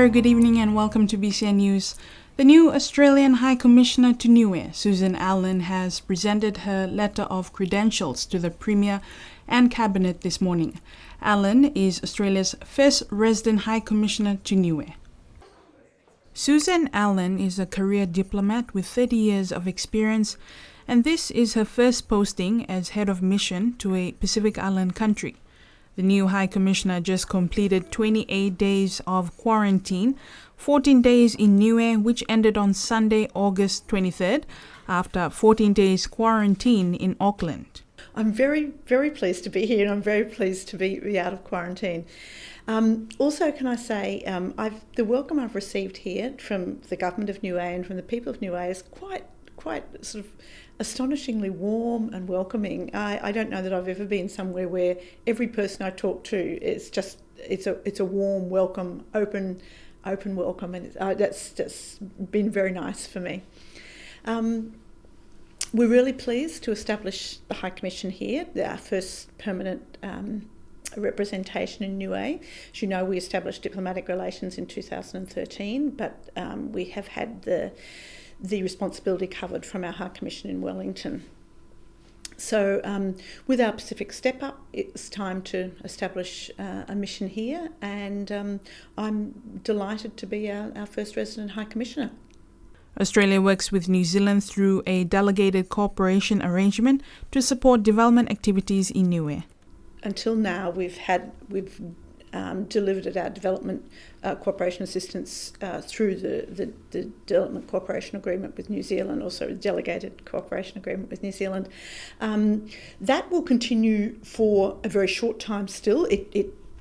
very good evening and welcome to BCN News. The new Australian High Commissioner to Niue, Susan Allen, has presented her letter of credentials to the Premier and Cabinet this morning. Allen is Australia's first resident High Commissioner to Niue. Susan Allen is a career diplomat with 30 years of experience, and this is her first posting as head of mission to a Pacific Island country. The new High Commissioner just completed 28 days of quarantine, 14 days in Niue, which ended on Sunday, August 23rd, after 14 days quarantine in Auckland. I'm very, very pleased to be here, and I'm very pleased to be out of quarantine. Also, can I say, the welcome I've received here from the government of Niue and from the people of Niue is quite sort of astonishingly warm and welcoming. I don't know that I've ever been somewhere where every person I talk to is just it's a warm welcome, open welcome, and that's just been very nice for me. We're really pleased to establish the High Commission here, our first permanent representation in Niue. As you know, we established diplomatic relations in 2013, but we have had the responsibility covered from our High Commission in Wellington. So with our Pacific Step Up, it's time to establish a mission here, and I'm delighted to be our first resident High Commissioner. Australia works with New Zealand through a delegated cooperation arrangement to support development activities in Niue. Until now, we've delivered our development cooperation assistance through the Development Cooperation Agreement with New Zealand, also a delegated cooperation agreement with New Zealand. That will continue for a very short time still.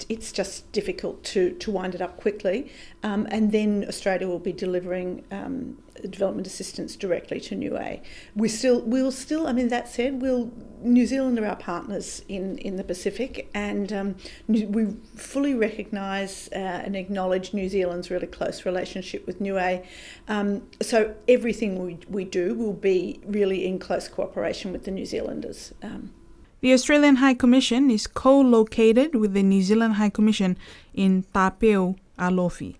It's just difficult to wind it up quickly, and then Australia will be delivering development assistance directly to Niue. That said, New Zealand are our partners in the Pacific, and we fully recognise and acknowledge New Zealand's really close relationship with Niue. So everything we do will be really in close cooperation with the New Zealanders. The Australian High Commission is co-located with the New Zealand High Commission in Tāpeu, Alofi.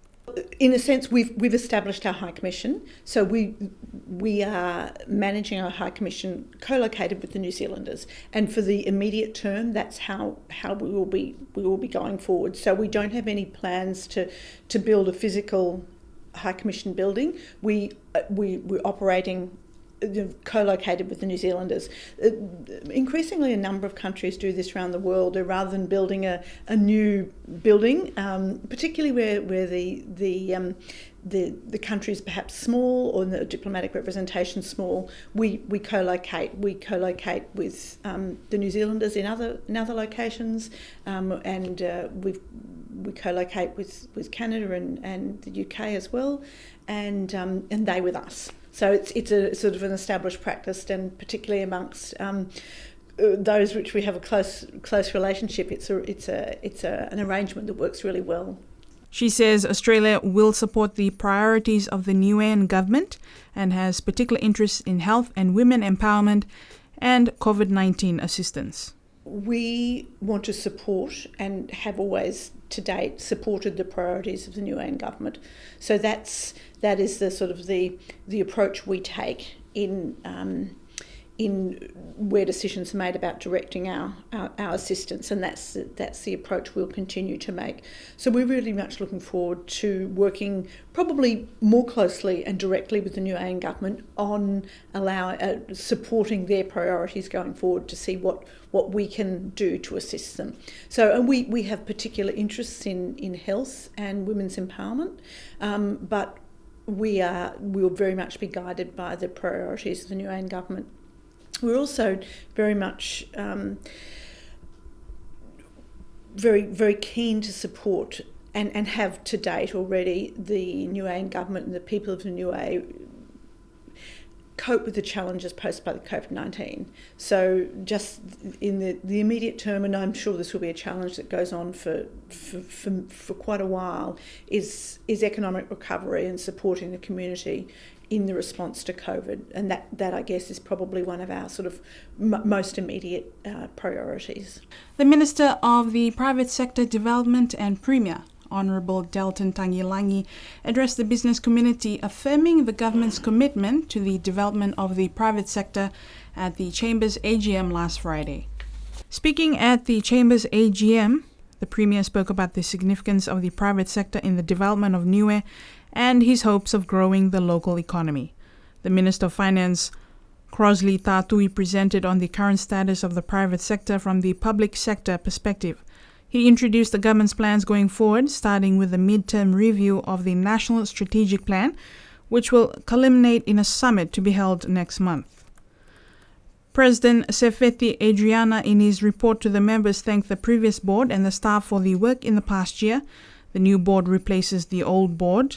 In a sense, we've established our High Commission, so we are managing our High Commission co-located with the New Zealanders, and for the immediate term, that's how we will be going forward. So we don't have any plans to build a physical High Commission building. We're operating co-located with the New Zealanders. Increasingly, a number of countries do this around the world. Rather than building a new building, particularly where the country is perhaps small or the diplomatic representation small, we co-locate. We co-locate with the New Zealanders in other locations, and we co-locate with Canada and the UK as well, and they with us. So it's a sort of an established practice, and particularly amongst those which we have a close relationship, it's an arrangement that works really well. She says Australia will support the priorities of the Niuean government and has particular interest in health and women empowerment and COVID-19 assistance. We want to support and have always to date supported the priorities of the Niuean government. So that is the sort of the approach we take in where decisions are made about directing our assistance, and that's the approach we'll continue to make. So we're really much looking forward to working probably more closely and directly with the Niuean government on supporting their priorities going forward to see what we can do to assist them. So, and we have particular interests in health and women's empowerment, but we'll very much be guided by the priorities of the Niuean government. We're also very much very, very keen to support and have to date already the Niuean government and the people of the Niue cope with the challenges posed by the COVID-19. So just in the immediate term, and I'm sure this will be a challenge that goes on for quite a while, is economic recovery and supporting the community in the response to COVID, and that I guess is probably one of our sort of most immediate priorities. The Minister of the Private Sector Development and Premier Honourable Delton Tangilangi addressed the business community affirming the government's commitment to the development of the private sector at the Chamber's AGM last Friday. Speaking at the Chamber's AGM, the Premier spoke about the significance of the private sector in the development of Niue and his hopes of growing the local economy. The Minister of Finance, Crosley Tatui, presented on the current status of the private sector from the public sector perspective. He introduced the government's plans going forward, starting with the mid-term review of the National Strategic Plan, which will culminate in a summit to be held next month. President Sefeti Adriana, in his report to the members, thanked the previous board and the staff for the work in the past year. The new board replaces the old board.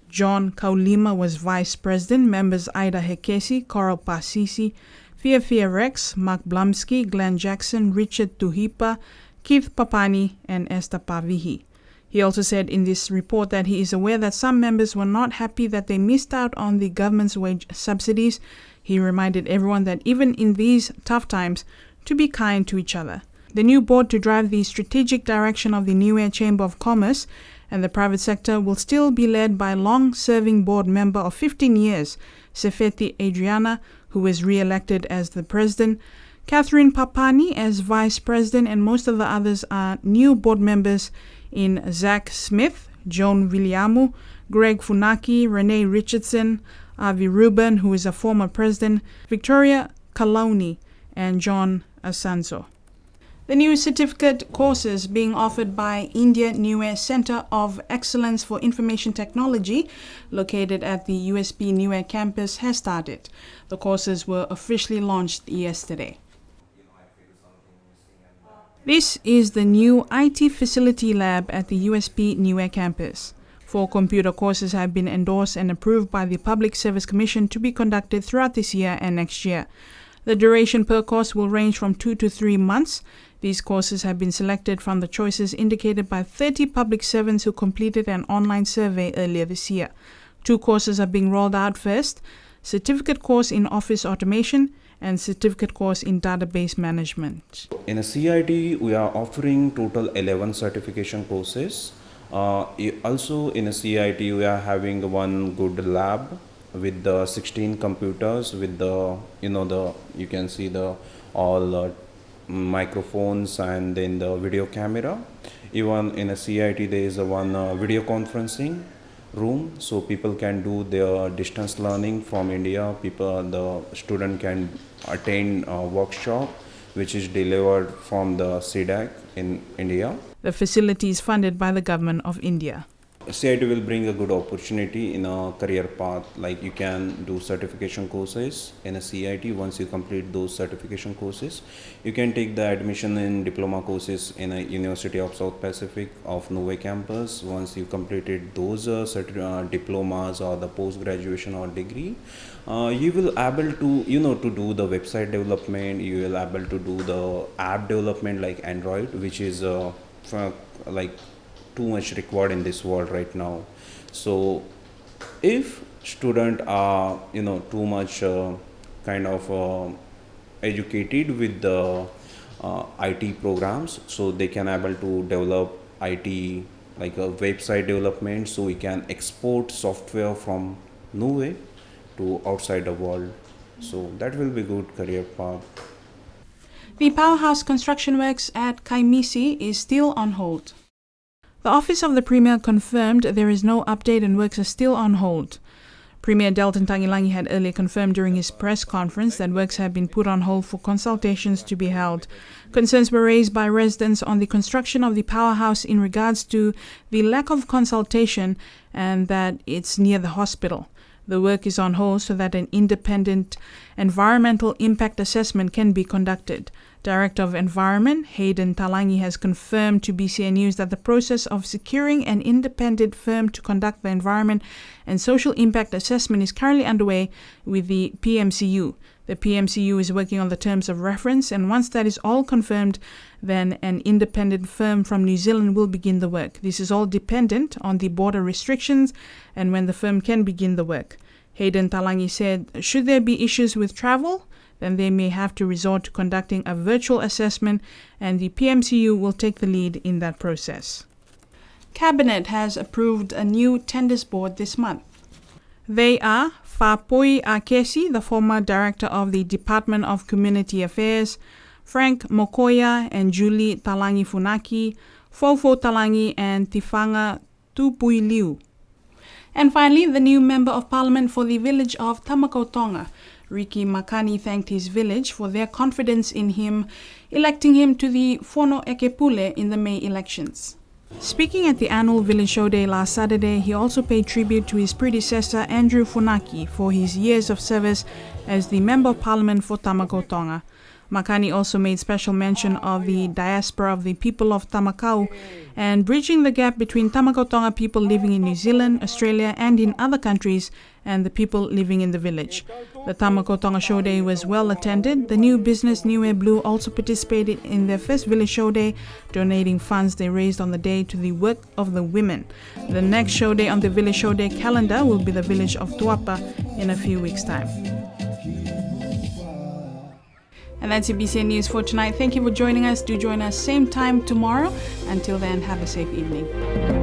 John Kaulima was Vice President, members Ida Hekesi, Coral Pasisi, Fia Rex, Mark Blumsky, Glenn Jackson, Richard Tuhipa, Keith Papani, and Esther Pavihi. He also said in this report that he is aware that some members were not happy that they missed out on the government's wage subsidies. He reminded everyone that even in these tough times, to be kind to each other. The new board to drive the strategic direction of the Niue Chamber of Commerce and the private sector will still be led by long-serving board member of 15 years, Sefeti Adriana, who was re-elected as the president, Catherine Papani as vice president, and most of the others are new board members in Zach Smith, Joan Williamu, Greg Funaki, Renee Richardson, Avi Rubin, who is a former president, Victoria Kaloni, and John Asanso. The new certificate courses being offered by India Niue Center of Excellence for Information Technology, located at the USB Niue campus, has started. The courses were officially launched yesterday. This is the new IT facility lab at the USB Niue campus. 4 computer courses have been endorsed and approved by the Public Service Commission to be conducted throughout this year and next year. The duration per course will range from 2 to 3 months. These courses have been selected from the choices indicated by 30 public servants who completed an online survey earlier this year. 2 courses are being rolled out first: certificate course in office automation and certificate course in database management. In a CIT, we are offering total 11 certification courses. Also in a CIT, we are having one good lab with the 16 computers with the you can see the all microphones and then the video camera. Even in a CIT there is one video conferencing room, so people can do their distance learning from India. The student can attend a workshop which is delivered from the CDAC in India. The facility is funded by the Government of India. CIT will bring a good opportunity in a career path, like you can do certification courses in a CIT. Once you complete those certification courses, you can take the admission in diploma courses in a University of South Pacific of Niue campus. Once you completed those diplomas or the post-graduation or degree, you will able to to do the website development. You will able to do the app development like Android, which is like too much required in this world right now. So if student are too much kind of educated with the IT programs, so they can able to develop IT like a website development, so we can export software from Niue to outside the world. So that will be good career path. The Powerhouse construction works at Kaimisi is still on hold. The Office of the Premier confirmed there is no update and works are still on hold. Premier Delton Tangilangi had earlier confirmed during his press conference that works have been put on hold for consultations to be held. Concerns were raised by residents on the construction of the Powerhouse in regards to the lack of consultation and that it's near the hospital. The work is on hold so that an independent environmental impact assessment can be conducted. Director of Environment, Hayden Talangi, has confirmed to BCN News that the process of securing an independent firm to conduct the environment and social impact assessment is currently underway with the PMCU. The PMCU is working on the terms of reference, and once that is all confirmed, then an independent firm from New Zealand will begin the work. This is all dependent on the border restrictions and when the firm can begin the work. Hayden Talangi said, should there be issues with travel, then they may have to resort to conducting a virtual assessment, and the PMCU will take the lead in that process. Cabinet has approved a new tenders board this month. They are Fapoi Akesi, the former director of the Department of Community Affairs, Frank Mokoya and Julie Talangi Funaki, Fofo Talangi and Tifanga Tupuiliu. And finally, the new Member of Parliament for the village of Tamakotonga, Riki Makani, thanked his village for their confidence in him, electing him to the Fono Ekepule in the May elections. Speaking at the annual Village Show Day last Saturday, he also paid tribute to his predecessor Andrew Funaki for his years of service as the Member of Parliament for Tamakotonga. Makani also made special mention of the diaspora of the people of Tamakau and bridging the gap between Tamakotonga people living in New Zealand, Australia and in other countries and the people living in the village. The Tamakotonga Show Day was well attended. The new business Niue Blue also participated in their first Village Show Day, donating funds they raised on the day to the work of the women. The next show day on the Village Show Day calendar will be the village of Tuapa in a few weeks' time. And that's your BCN News for tonight. Thank you for joining us. Do join us same time tomorrow. Until then, have a safe evening.